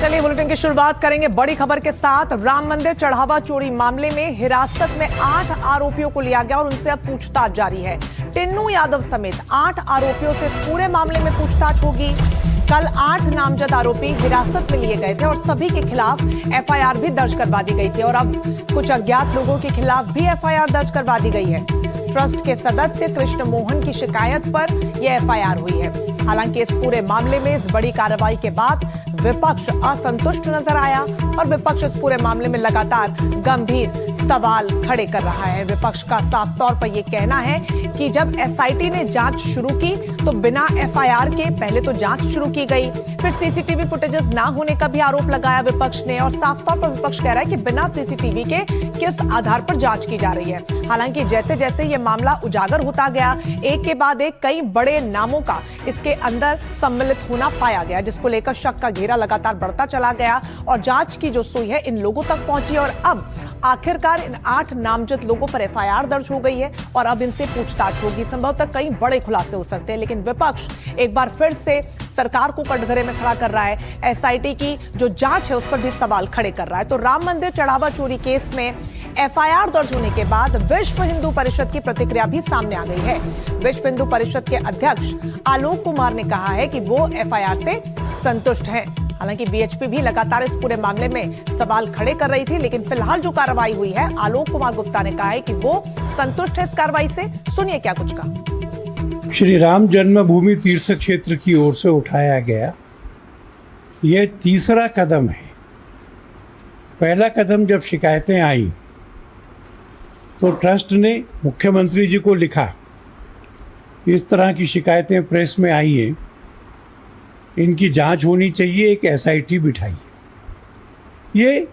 चलिए बुलेटिन की शुरुआत करेंगे बड़ी खबर के साथ। राम मंदिर चढ़ावा चोरी मामले में हिरासत में 8 आरोपियों को लिया गया और उनसे अब पूछताछ जारी है। टिन्नू यादव समेत 8 आरोपियों से इस पूरे मामले में पूछताछ होगी। कल 8 नामजद आरोपी हिरासत में लिए गए थे और सभी के खिलाफ एफआईआर भी दर्ज करवा दी गई थी और अब कुछ अज्ञात लोगों के खिलाफ भी एफआईआर दर्ज करवा दी गई है। ट्रस्ट के सदस्य कृष्ण मोहन की शिकायत पर यह एफआईआर हुई है। हालांकि इस पूरे मामले में इस बड़ी कार्रवाई के बाद विपक्ष असंतुष्ट नजर आया और विपक्ष इस पूरे मामले में लगातार गंभीर सवाल खड़े कर रहा है। विपक्ष का साफ तौर पर यह कहना है कि जब एसआईटी ने जांच शुरू की तो बिना एफआईआर के पहले तो जांच शुरू की गई, फिर सीसीटीवी फुटेजेस ना होने का भी आरोप लगाया विपक्ष ने और साफ तौर पर विपक्ष कह रहा है कि बिना सीसीटीवी के किस आधार पर जांच की जा रही है। हालांकि जैसे जैसे यह मामला उजागर होता गया, एक के बाद एक कई बड़े नामों का इसके अंदर सम्मिलित होना पाया गया, जिसको लेकर शक का घेरा लगातार बढ़ता चला गया और जांच की जो सुई है इन लोगों तक पहुंची और अब आखिरकार इन 8 नामजद लोगों पर एफआईआर दर्ज हो गई है और अब इनसे पूछताछ होगी। संभवतः कई बड़े खुलासे हो सकते हैं, लेकिन विपक्ष एक बार फिर से सरकार को कटघरे में खड़ा कर रहा है। एसआईटी की जो जांच है उस पर भी सवाल खड़े कर रहा है। तो राम मंदिर चढ़ावा चोरी केस में एफआईआर दर्ज होने के बाद विश्व हिंदू परिषद की प्रतिक्रिया भी सामने आ गई है। विश्व हिंदू परिषद के अध्यक्ष आलोक कुमार ने कहा है कि वो एफआईआर से संतुष्ट हैं। हालांकि बीएचपी भी लगातार इस पूरे मामले में सवाल खड़े कर रही थी, लेकिन फिलहाल जो कार्रवाई हुई है, आलोक कुमार गुप्ता ने कहा है कि वो संतुष्ट है इस कार्रवाई से। सुनिए क्या कुछ कहा। श्री राम जन्मभूमि तीर्थ क्षेत्र की ओर से उठाया गया यह तीसरा कदम है। पहला कदम जब शिकायतें आई तो ट्रस्ट ने मुख्यमंत्री जी को लिखा, इस तरह की शिकायतें प्रेस में आई हैं, इनकी जांच होनी चाहिए, एक एसआईटी बिठाई। ये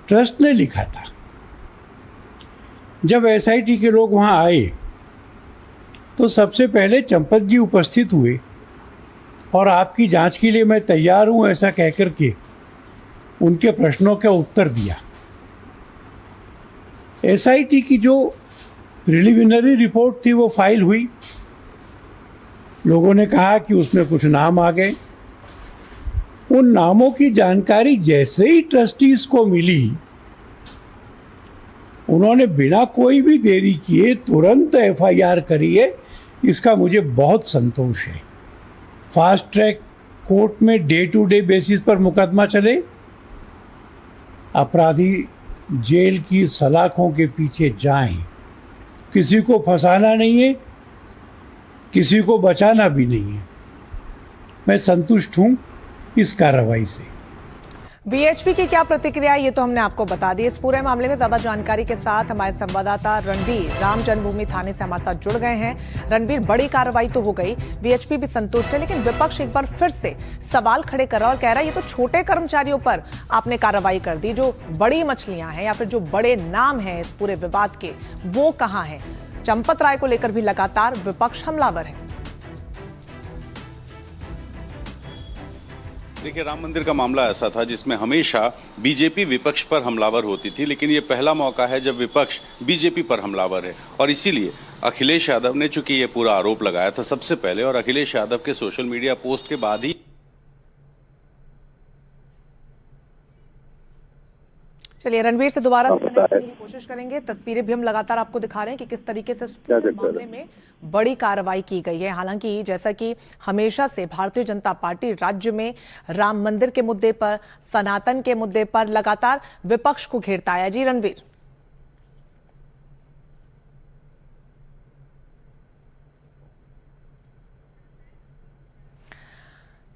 ट्रस्ट ने लिखा था। जब एसआईटी के लोग वहाँ आए तो सबसे पहले चंपत जी उपस्थित हुए और आपकी जांच के लिए मैं तैयार हूँ ऐसा कहकर के उनके प्रश्नों का उत्तर दिया। एसआईटी की जो प्रिलिमिनरी रिपोर्ट थी वो फाइल हुई। लोगों ने कहा कि उसमें कुछ नाम आ गए। उन नामों की जानकारी जैसे ही ट्रस्टीज को मिली, उन्होंने बिना कोई भी देरी किए तुरंत एफआईआर करी है। इसका मुझे बहुत संतोष है। फास्ट ट्रैक कोर्ट में डे टू डे बेसिस पर मुकदमा चले, अपराधी जेल की सलाखों के पीछे जाएं। किसी को फंसाना नहीं है, किसी को बचाना भी नहीं है। मैं संतुष्ट हूं इस कार्रवाई से। बीएचपी की क्या प्रतिक्रिया है ये तो हमने आपको बता दी। इस पूरे मामले में ज्यादा जानकारी के साथ हमारे संवाददाता रणबीर राम जन्मभूमि थाने से हमारे साथ जुड़ गए हैं। रणबीर, बड़ी कार्रवाई तो हो गई, बीएचपी भी संतुष्ट है, लेकिन विपक्ष एक बार फिर से सवाल खड़े कर रहा है और कह रहा है ये तो छोटे कर्मचारियों पर आपने कार्रवाई कर दी, जो बड़ी मछलियां हैं या फिर जो बड़े नाम हैं इस पूरे विवाद के वो कहां हैं। चंपत राय को लेकर भी लगातार विपक्ष हमलावर है। देखिए, राम मंदिर का मामला ऐसा था जिसमें हमेशा बीजेपी विपक्ष पर हमलावर होती थी, लेकिन ये पहला मौका है जब विपक्ष बीजेपी पर हमलावर है और इसीलिए अखिलेश यादव ने चूंकि ये पूरा आरोप लगाया था सबसे पहले और अखिलेश यादव के सोशल मीडिया पोस्ट के बाद ही। चलिए रणवीर से दोबारा कोशिश करेंगे। तस्वीरें भी हम लगातार आपको दिखा रहे हैं कि किस तरीके से इस मामले में बड़ी कार्रवाई की गई है। हालांकि जैसा कि हमेशा से भारतीय जनता पार्टी राज्य में राम मंदिर के मुद्दे पर, सनातन के मुद्दे पर लगातार विपक्ष को घेरता आया। जी रणवीर।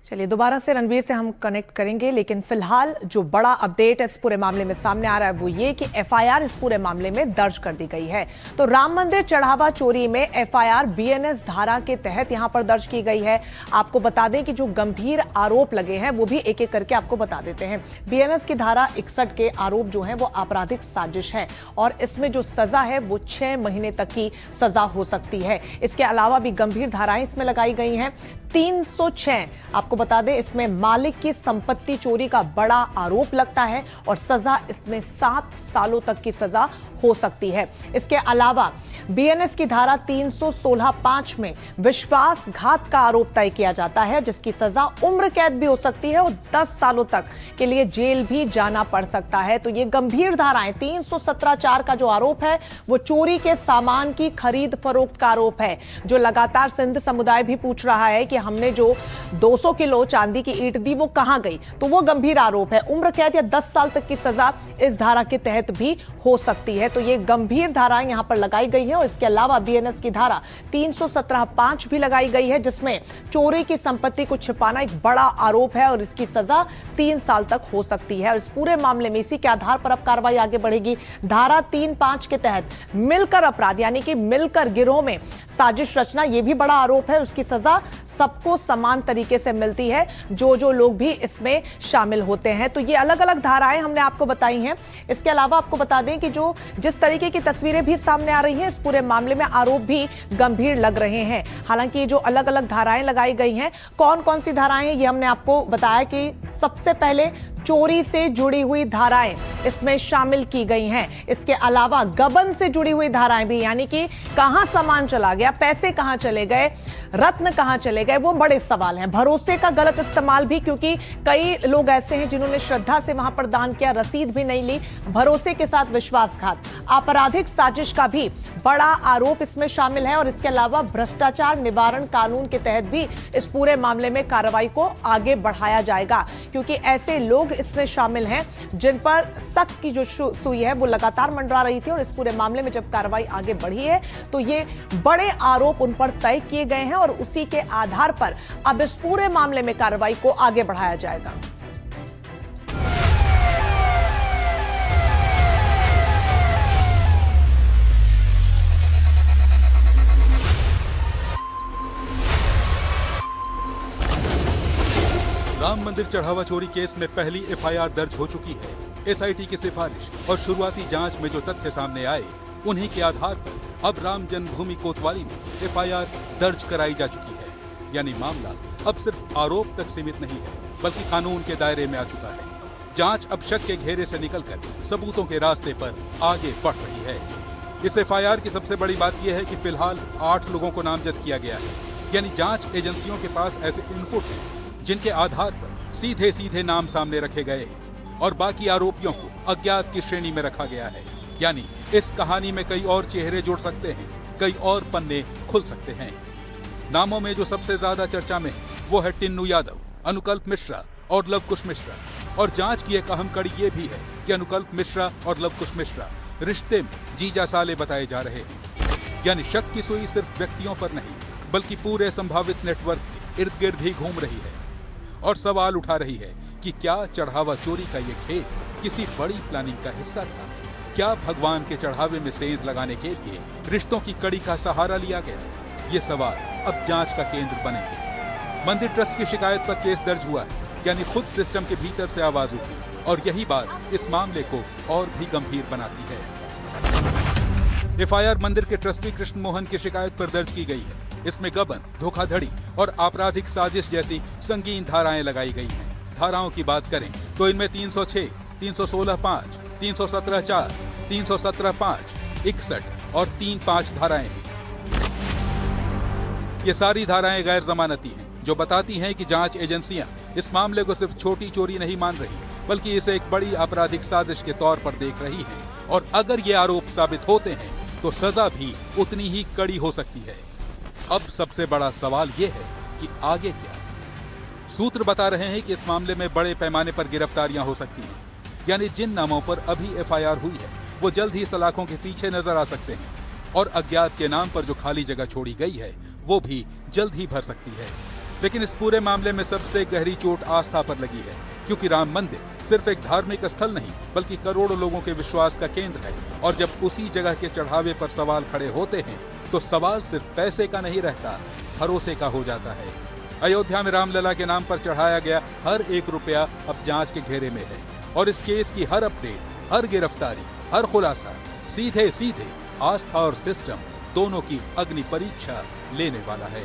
चलिए दोबारा से रणवीर से हम कनेक्ट करेंगे, लेकिन फिलहाल जो बड़ा अपडेट इस पूरे मामले में सामने आ रहा है वो ये कि एफआईआर इस पूरे मामले में दर्ज कर दी गई है। तो राम मंदिर चढ़ावा चोरी में एफआईआर बीएनएस धारा के तहत यहां पर दर्ज की गई है। आपको बता दें कि जो गंभीर आरोप लगे हैं वो भी एक एक करके आपको बता देते हैं। बीएनएस की धारा 61 के आरोप जो है वो आपराधिक साजिश है और इसमें जो सजा है वो 6 महीने तक की सजा हो सकती है। इसके अलावा भी गंभीर धाराएं इसमें लगाई गई हैं। 306 आपको बता दें, इसमें मालिक की संपत्ति चोरी का बड़ा आरोप लगता है और सजा इसमें 7 सालों तक की सजा हो सकती है। इसके अलावा बीएनएस की धारा 316(5) में विश्वासघात का आरोप तय किया जाता है, जिसकी सजा उम्र कैद भी हो सकती है और 10 सालों तक के लिए जेल भी जाना पड़ सकता है। तो ये गंभीर धाराएं। 317(4) का जो आरोप है वो चोरी के सामान की खरीद फरोख्त का आरोप है, जो लगातार सिंध समुदाय भी पूछ रहा है कि हमने जो 200 किलो चांदी की ईंट दी वो कहां गई। तो वो गंभीर आरोप है। उम्र कैद या 10 साल तक की सजा इस धारा के तहत भी हो सकती है। तो ये गंभीर धाराएं यहां पर लगाई गई है। और इसके अलावा बीएनएस की धारा 317(5) भी लगाई गई है, जिसमें चोरी की संपत्ति को छिपाना एक बड़ा आरोप है और इसकी सजा 3 साल तक हो सकती है। और इस पूरे मामले में इसी के आधार पर अब कार्रवाई आगे बढ़ेगी। धारा 3(5) के तहत मिलकर अपराध यानी कि मिलकर गिरोह में साजिश रचना, यह भी बड़ा आरोप है। उसकी सजा सबको समान तरीके से मिलती है, जो लोग भी इसमें शामिल होते हैं। तो ये अलग अलग धाराएं हमने आपको बताई हैं। इसके अलावा आपको बता दें कि जिस तरीके की तस्वीरें भी सामने आ रही हैं, इस पूरे मामले में आरोप भी गंभीर लग रहे हैं। हालांकि ये जो अलग अलग धाराएं लगाई गई हैं, कौन कौन सी धाराएं हैं, ये हमने आपको बताया कि सबसे पहले चोरी से जुड़ी हुई धाराएं इसमें शामिल की गई हैं। इसके अलावा गबन से जुड़ी हुई धाराएं भी, यानी कि कहां सामान चला गया, पैसे कहां चले गए, रत्न कहां चले गए, वो बड़े सवाल हैं। भरोसे का गलत इस्तेमाल भी, क्योंकि कई लोग ऐसे हैं जिन्होंने श्रद्धा से वहां पर दान किया, रसीद भी नहीं ली। भरोसे के साथ विश्वासघात, आपराधिक साजिश का भी बड़ा आरोप इसमें शामिल है। और इसके अलावा भ्रष्टाचार निवारण कानून के तहत भी इस पूरे मामले में कार्रवाई को आगे बढ़ाया जाएगा, क्योंकि ऐसे लोग इसमें शामिल हैं जिन पर शक की जो सुई है वो लगातार मंडरा रही थी। और इस पूरे मामले में जब कार्रवाई आगे बढ़ी है तो ये बड़े आरोप उन पर तय किए गए हैं और उसी के आधार पर अब इस पूरे मामले में कार्रवाई को आगे बढ़ाया जाएगा। राम मंदिर चढ़ावा चोरी केस में पहली एफआईआर दर्ज हो चुकी है। एसआईटी की सिफारिश और शुरुआती जांच में जो तथ्य सामने आए, उन्हीं के आधार पर अब राम जन्मभूमि कोतवाली में एफआईआर दर्ज कराई जा चुकी है। यानी मामला अब सिर्फ आरोप तक सीमित नहीं है, बल्कि कानून के दायरे में आ चुका है। जांच अब शक के घेरे से निकलकर सबूतों के रास्ते पर आगे बढ़ रही है। इस एफआईआर की सबसे बड़ी बात यह है कि फिलहाल 8 लोगों को नामजद किया गया है। यानी जांच एजेंसियों के पास ऐसे इनपुट हैं जिनके आधार पर सीधे सीधे नाम सामने रखे गए हैं और बाकी आरोपियों को अज्ञात की श्रेणी में रखा गया है। यानी इस कहानी में कई और चेहरे जुड़ सकते हैं, कई और पन्ने खुल सकते हैं। नामों में जो सबसे ज्यादा चर्चा में है वो है टिन्नू यादव, अनुकल्प मिश्रा और लवकुश मिश्रा। और जांच की एक अहम कड़ी ये भी है कि अनुकल्प मिश्रा और लवकुश मिश्रा रिश्ते में जीजा साले बताए जा रहे हैं। यानी शक की सुई सिर्फ व्यक्तियों पर नहीं, बल्कि पूरे संभावित नेटवर्क के इर्द गिर्द ही घूम रही है और सवाल उठा रही है कि क्या चढ़ावा चोरी का ये खेल किसी बड़ी प्लानिंग का हिस्सा था? क्या भगवान के चढ़ावे में सेंध लगाने के लिए रिश्तों की कड़ी का सहारा लिया गया? ये सवाल अब जांच का केंद्र बनेंगे। मंदिर ट्रस्ट की शिकायत पर केस दर्ज हुआ है, यानी खुद सिस्टम के भीतर से आवाज उठी, और यही बात इस मामले को और भी गंभीर बनाती है। एफआईआर मंदिर के ट्रस्टी कृष्ण मोहन की शिकायत पर दर्ज की गई है। इसमें गबन, धोखाधड़ी और आपराधिक साजिश जैसी संगीन धाराएं लगाई गई हैं। धाराओं की बात करें तो इनमें 306, 316(5), 317(4), 317(5), 61 और 3(5) धाराएं हैं। ये सारी धाराएं गैर जमानती हैं, जो बताती हैं कि जांच एजेंसियां इस मामले को सिर्फ छोटी चोरी नहीं मान रही, बल्कि इसे एक बड़ी आपराधिक साजिश के तौर पर देख रही हैं। और अगर ये आरोप साबित होते हैं तो सजा भी उतनी ही कड़ी हो सकती है। अब सबसे बड़ा सवाल यह है कि आगे क्या? सूत्र बता रहे हैं कि इस मामले में बड़े पैमाने पर गिरफ्तारियां हो सकती हैं। यानी जिन नामों पर अभी एफआईआर हुई है वो जल्द ही सलाखों के पीछे नजर आ सकते हैं, और अज्ञात के नाम पर जो खाली जगह छोड़ी गई है वो भी जल्द ही भर सकती है। लेकिन इस पूरे मामले में सबसे गहरी चोट आस्था पर लगी है, क्योंकि राम मंदिर सिर्फ एक धार्मिक स्थल नहीं, बल्कि करोड़ों लोगों के विश्वास का केंद्र है। और जब उसी जगह के चढ़ावे पर सवाल खड़े होते हैं तो सवाल सिर्फ पैसे का नहीं रहता, भरोसे का हो जाता है। अयोध्या में रामलला के नाम पर चढ़ाया गया हर एक रुपया अब जांच के घेरे में है, और इस केस की हर अपडेट, हर गिरफ्तारी, हर खुलासा सीधे सीधे आस्था और सिस्टम दोनों की अग्नि परीक्षा लेने वाला है।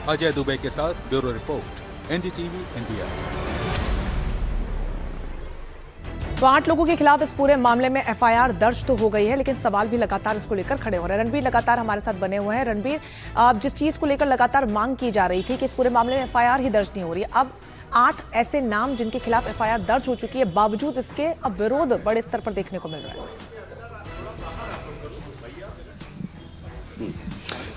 अजय दुबे के साथ ब्यूरो रिपोर्ट, एनडीटीवी इंडिया। तो 8 लोगों के खिलाफ इस पूरे मामले में एफआईआर दर्ज तो हो गई है, लेकिन सवाल भी लगातार इसको लेकर खड़े हो रहे हैं। रणबीर लगातार हमारे साथ बने हुए हैं। रणबीर, जिस चीज को लेकर लगातार मांग की जा रही थी कि इस पूरे मामले में एफआईआर ही दर्ज नहीं हो रही, अब 8 ऐसे नाम जिनके खिलाफ एफआईआर दर्ज हो चुकी है, बावजूद इसके अब विरोध बड़े स्तर पर देखने को मिल रहा है।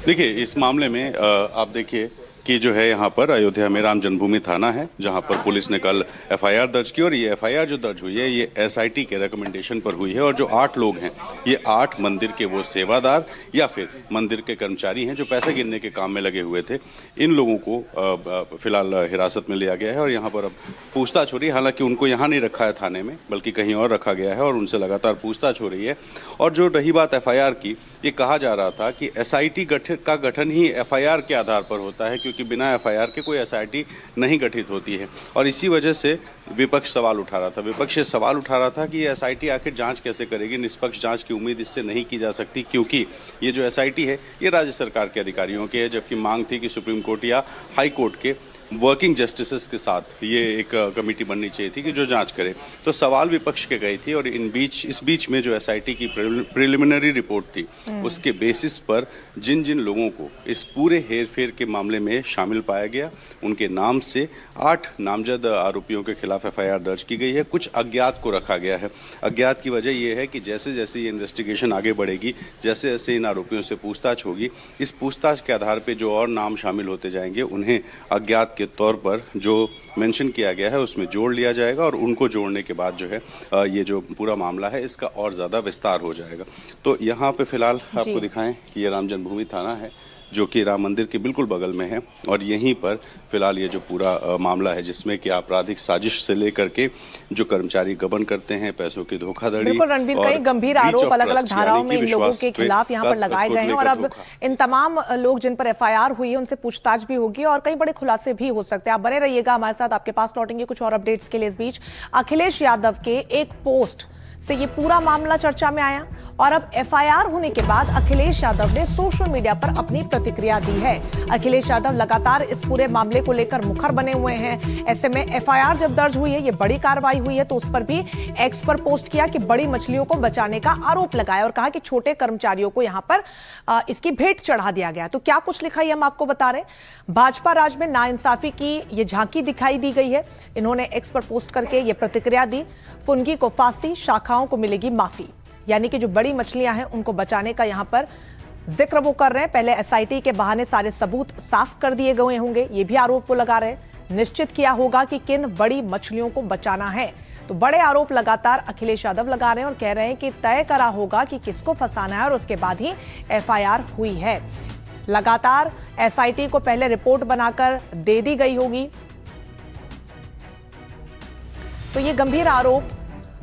देखिए, इस मामले में आप देखिए कि जो है यहाँ पर अयोध्या में राम जन्मभूमि थाना है, जहाँ पर पुलिस ने कल एफआईआर दर्ज की, और ये एफआईआर जो दर्ज हुई है ये एसआईटी के रिकमेंडेशन पर हुई है। और जो 8 लोग हैं, ये 8 मंदिर के वो सेवादार या फिर मंदिर के कर्मचारी हैं जो पैसे गिनने के काम में लगे हुए थे। इन लोगों को फिलहाल हिरासत में लिया गया है और यहाँ पर अब पूछताछ हो रही है। हालांकि उनको यहाँ नहीं रखा है थाने में, बल्कि कहीं और रखा गया है और उनसे लगातार पूछताछ हो रही है। और जो रही बात एफआईआर की, ये कहा जा रहा था कि एसआईटी का गठन ही एफआईआर के आधार पर होता है, क्योंकि बिना एफआईआर के कोई एसआईटी नहीं गठित होती है। और इसी वजह से विपक्ष सवाल उठा रहा था। विपक्ष ये सवाल उठा रहा था कि ये एसआईटी आखिर जांच कैसे करेगी। निष्पक्ष जांच की उम्मीद इससे नहीं की जा सकती, क्योंकि ये जो एसआईटी है ये राज्य सरकार के अधिकारियों की है, जबकि मांग थी कि सुप्रीम कोर्ट या हाई कोर्ट के वर्किंग जस्टिसेस के साथ ये एक कमेटी बननी चाहिए थी कि जो जांच करे। तो सवाल विपक्ष के गई थी और इस बीच में जो एसआईटी की प्रिलिमिनरी रिपोर्ट थी, उसके बेसिस पर जिन जिन लोगों को इस पूरे हेरफेर के मामले में शामिल पाया गया, उनके नाम से 8 नामजद आरोपियों के खिलाफ एफआईआर दर्ज की गई है। कुछ अज्ञात को रखा गया है। अज्ञात की वजह यह है कि जैसे जैसे ये इन्वेस्टिगेशन आगे बढ़ेगी, जैसे जैसे इन आरोपियों से पूछताछ होगी, इस पूछताछ के आधार पर जो और नाम शामिल होते जाएंगे, उन्हें अज्ञात के तौर पर जो मेंशन किया गया है उसमें जोड़ लिया जाएगा और उनको जोड़ने के बाद जो है ये जो पूरा मामला है इसका और ज़्यादा विस्तार हो जाएगा। तो यहाँ पे फिलहाल आपको दिखाएं कि ये राम जन्मभूमि थाना है, जो कि राम मंदिर के बिल्कुल बगल में है। और यहीं पर फिलहाल ये जो पूरा मामला है, जिसमें कि आपराधिक साजिश से लेकर के जो कर्मचारी गबन करते हैं, पैसों की धोखाधड़ी, बिल्कुल रणबीर, कई गंभीर आरोप अलग अलग धाराओं में इन लोगों के खिलाफ यहाँ पर लगाए गए हैं। और अब इन तमाम लोग जिन पर एफआईआर हुई है उनसे पूछताछ भी होगी और कई बड़े खुलासे भी हो सकते हैं। आप बने रहिएगा हमारे साथ, आपके पास लौटेंगे कुछ और अपडेट्स के लिए। इस बीच अखिलेश यादव के एक पोस्ट से ये पूरा मामला चर्चा में आया और अब एफआईआर होने के बाद अखिलेश यादव ने सोशल मीडिया पर अपनी प्रतिक्रिया दी है। अखिलेश यादव लगातार इस पूरे मामले को लेकर मुखर बने हुए हैं। ऐसे में एफआईआर जब दर्ज हुई है, ये बड़ी कार्रवाई हुई है, तो उस पर भी एक्स पर पोस्ट किया कि बड़ी मछलियों को बचाने का आरोप लगाया और कहा कि छोटे कर्मचारियों को यहां पर इसकी भेंट चढ़ा दिया गया। तो क्या कुछ लिखा है हम आपको बता रहे हैं। भाजपा राज में नाइंसाफी की ये झांकी दिखाई दी गई है। इन्होंने एक्स पर पोस्ट करके ये प्रतिक्रिया दी। फुनगी को फांसी, शाखाओं को मिलेगी माफी, यानी कि जो बड़ी मछलियां हैं उनको बचाने का यहां पर जिक्र वो कर रहे हैं। पहले एसआईटी के बहाने सारे सबूत साफ कर दिए गए होंगे, ये भी आरोप वो लगा रहे हैं। निश्चित किया होगा कि किन बड़ी मछलियों को बचाना है। तो बड़े आरोप लगातार अखिलेश यादव लगा रहे हैं और कह रहे हैं कि तय करा होगा कि किसको फंसाना है और उसके बाद ही एफआईआर हुई है। लगातार एसआईटी को पहले रिपोर्ट बनाकर दे दी गई होगी। तो ये गंभीर आरोप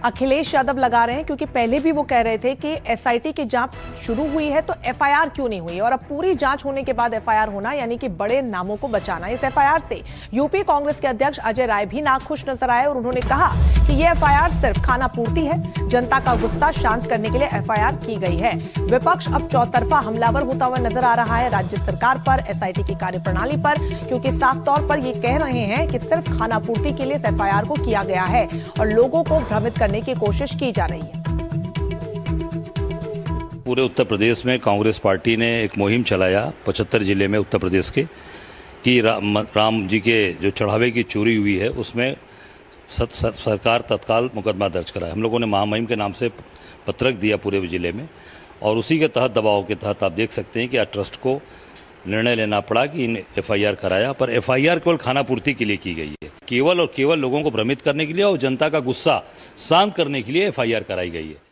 अखिलेश यादव लगा रहे हैं, क्योंकि पहले भी वो कह रहे थे कि एसआईटी की जांच शुरू हुई है तो एफआईआर क्यों नहीं हुई, और अब पूरी जांच होने के बाद एफआईआर होना यानी कि बड़े नामों को बचाना। इस एफआईआर से यूपी कांग्रेस के अध्यक्ष अजय राय भी नाखुश नजर आए और उन्होंने कहा कि ये एफआईआर सिर्फ खाना पूर्ति है, जनता का गुस्सा शांत करने के लिए एफआईआर की गई है। विपक्ष अब चौतरफा हमलावर होता हुआ नजर आ रहा है राज्य सरकार पर, एसआईटी की कार्यप्रणाली पर, क्योंकि साफ तौर पर ये कह रहे हैं कि सिर्फ खाना पूर्ति के लिए इस एफआईआर को किया गया है और लोगों को भ्रमित करने की कोशिश की जा रही है। पूरे उत्तर प्रदेश में कांग्रेस पार्टी ने एक मुहिम चलाया 75 जिले में उत्तर प्रदेश के, कि राम जी के जो चढ़ावे की चोरी हुई है उसमें सरकार तत्काल मुकदमा दर्ज कराए। हम लोगों ने महामहिम के नाम से पत्रक दिया पूरे जिले में और उसी के तहत, दबाव के तहत आप देख सकते हैं कि ट्रस्ट को निर्णय लेना पड़ा कि इन एफआईआर कराया। पर एफआईआर केवल खाना पूर्ति के लिए की गई है, केवल और केवल लोगों को भ्रमित करने के लिए और जनता का गुस्सा शांत करने के लिए एफआईआर कराई गई है।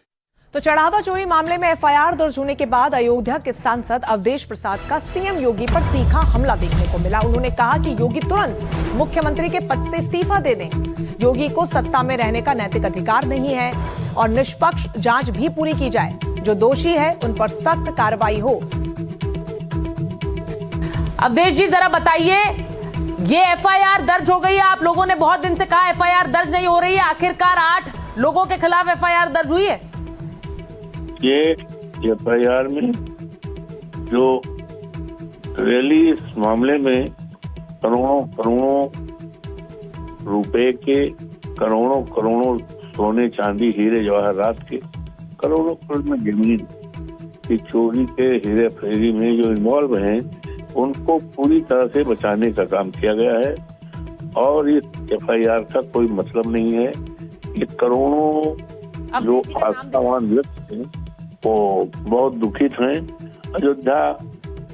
तो चढ़ावा चोरी मामले में एफआईआर दर्ज होने के बाद अयोध्या के सांसद अवधेश प्रसाद का सीएम योगी पर तीखा हमला देखने को मिला। उन्होंने कहा कि योगी तुरंत मुख्यमंत्री के पद से इस्तीफा दे दें। योगी को सत्ता में रहने का नैतिक अधिकार नहीं है और निष्पक्ष जांच भी पूरी की जाए। जो दोषी है उन पर सख्त कार्रवाई हो। अवधेश जी, जरा बताइए, ये एफआईआर दर्ज हो गई है, आप लोगों ने बहुत दिन से कहा एफआईआर दर्ज नहीं हो रही है, आखिरकार 8 लोगों के खिलाफ एफआईआर दर्ज हुई है। ये एफआईआर में जो रैली इस मामले में करोड़ों करोड़ों रुपए के, करोड़ों करोड़ों सोने चांदी हीरे जवाहरात के, करोड़ों करोड़ में जमीन की चोरी के हेरा फेरी में जो इन्वॉल्व हैं उनको पूरी तरह से बचाने का काम किया गया है। और इस FIR का कोई मतलब नहीं है। ये करोड़ों जो आस्थावान व्यक्ति हैं वो बहुत दुखित हैं। अयोध्या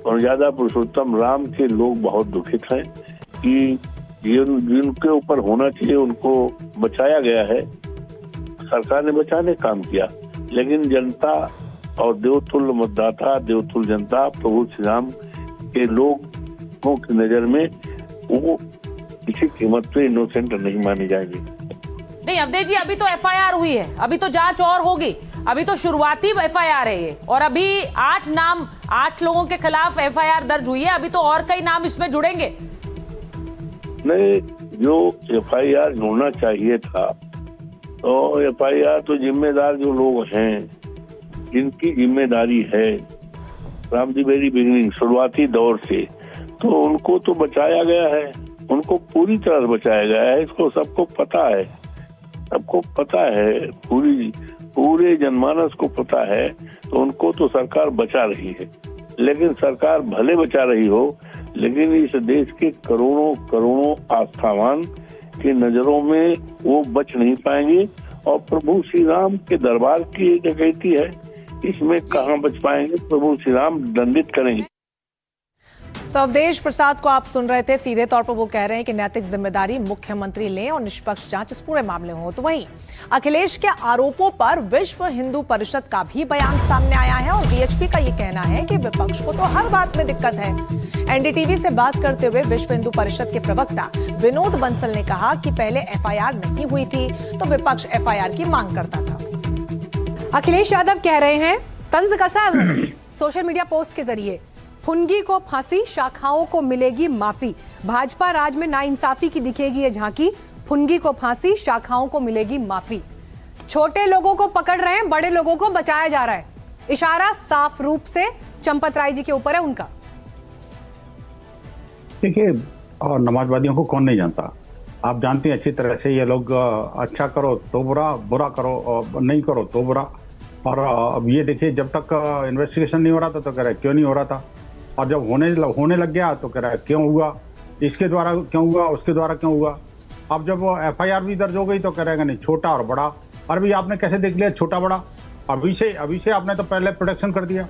और ज्यादा पुरुषोत्तम राम के लोग बहुत दुखित हैं कि जिनके ऊपर होना चाहिए उनको बचाया गया है। सरकार ने बचाने का काम किया, लेकिन जनता और देवतुल्य मतदाता, देवतुल्य जनता, प्रभु श्री राम के लोगों की नजर में वो किसी कीमत पे इनोसेंट नहीं मानी जाएगी। नहीं अवधेश जी, अभी तो FIR हुई है, अभी तो जांच और होगी, अभी तो शुरुआती FIR है ये, और अभी 8 लोगों के खिलाफ FIR दर्ज हुई है, अभी तो और कई नाम इसमें जुड़ेंगे। नहीं, जो FIR होना चाहिए था तो FIR तो जिम्मेदार जो लोग हैं, जिनकी जिम्मेदारी है फ्रॉम द वेरी बिगिनिंग, शुरुआती दौर से, तो उनको तो बचाया गया है, उनको पूरी तरह बचाया गया है। इसको सबको पता है, सबको पता है, पूरे जनमानस को पता है। तो उनको तो सरकार बचा रही है, लेकिन सरकार भले बचा रही हो, लेकिन इस देश के करोड़ों करोड़ों आस्थावान की नजरों में वो बच नहीं पाएंगे। और प्रभु श्री राम के दरबार की एक डकैती है, इसमें कहाँ बच पाएंगे? प्रभु श्री राम दंडित करेंगे। तो अवधेश प्रसाद को आप सुन रहे थे। सीधे तौर पर वो कह रहे हैं कि नैतिक जिम्मेदारी मुख्यमंत्री लें और निष्पक्ष जांच इस पूरे मामले में हो। तो वहीं अखिलेश के आरोपों पर विश्व हिंदू परिषद का भी बयान सामने आया है और बीएचपी का ये कहना है कि विपक्ष को तो हर बात में दिक्कत है। एनडीटीवी से बात करते हुए विश्व हिंदू परिषद के प्रवक्ता विनोद बंसल ने कहा कि पहले FIR नहीं हुई थी तो विपक्ष FIR की मांग करता था। अखिलेश यादव कह रहे हैं, तंज कसा है उन्होंने सोशल मीडिया पोस्ट के जरिए, फुनगी को फांसी, शाखाओं को मिलेगी माफी। भाजपा राज में नाइंसाफी की दिखेगी ये झांकी, फुनगी को फांसी, शाखाओं को मिलेगी माफी। छोटे लोगों को पकड़ रहे हैं, बड़े लोगों को बचाया जा रहा है। इशारा साफ रूप से चंपत राय जी के ऊपर है उनका। देखिए, और नमाजवादियों को कौन नहीं जानता, आप जानते हैं अच्छी तरह से। ये लोग अच्छा करो तो बुरा, बुरा करो नहीं करो तो बुरा। और अब ये देखिए, जब तक इन्वेस्टिगेशन नहीं हो रहा था तो कह रहे क्यों नहीं हो रहा था, और जब होने लग गया तो कह रहा है क्यों हुआ, इसके द्वारा क्यों हुआ, उसके द्वारा क्यों हुआ। अब जब FIR भी दर्ज हो गई तो कह रहेगा नहीं छोटा और बड़ा। और भी आपने कैसे देख लिया छोटा बड़ा? अभी से आपने तो पहले प्रोटेक्शन कर दिया।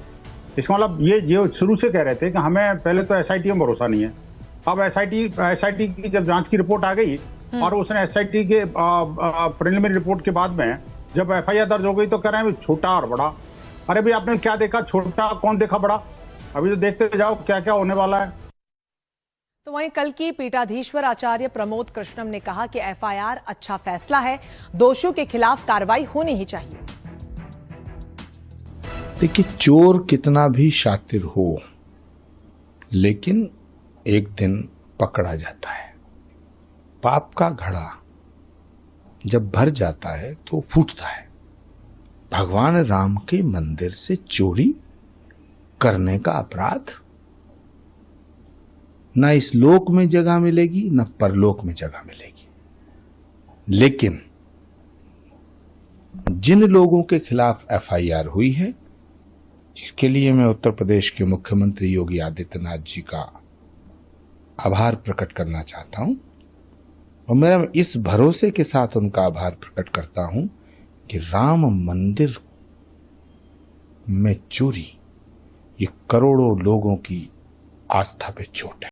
इसका मतलब ये शुरू से कह रहे थे कि हमें पहले तो SIT में भरोसा नहीं है। अब SIT की जब जांच की रिपोर्ट आ गई और उसने SIT के प्रिलिमिनरी रिपोर्ट के बाद में जब FIR दर्ज हो गई तो कह रहे हैं छोटा और बड़ा। अरे भाई, आपने क्या देखा? छोटा कौन देखा बड़ा? अभी तो देखते जाओ क्या क्या होने वाला है। तो वहीं कल की पीठाधीश्वर आचार्य प्रमोद कृष्णम ने कहा कि FIR अच्छा फैसला है, दोषियों के खिलाफ कार्रवाई होनी ही चाहिए। देखिए, चोर कितना भी शातिर हो, लेकिन एक दिन पकड़ा जाता है। पाप का घड़ा जब भर जाता है तो फूटता है। भगवान राम के मंदिर से चोरी करने का अपराध न इस लोक में जगह मिलेगी न परलोक में जगह मिलेगी। लेकिन जिन लोगों के खिलाफ FIR हुई है, इसके लिए मैं उत्तर प्रदेश के मुख्यमंत्री योगी आदित्यनाथ जी का आभार प्रकट करना चाहता हूं। और मैं इस भरोसे के साथ उनका आभार प्रकट करता हूं कि राम मंदिर में चोरी ये करोड़ों लोगों की आस्था पे चोट है।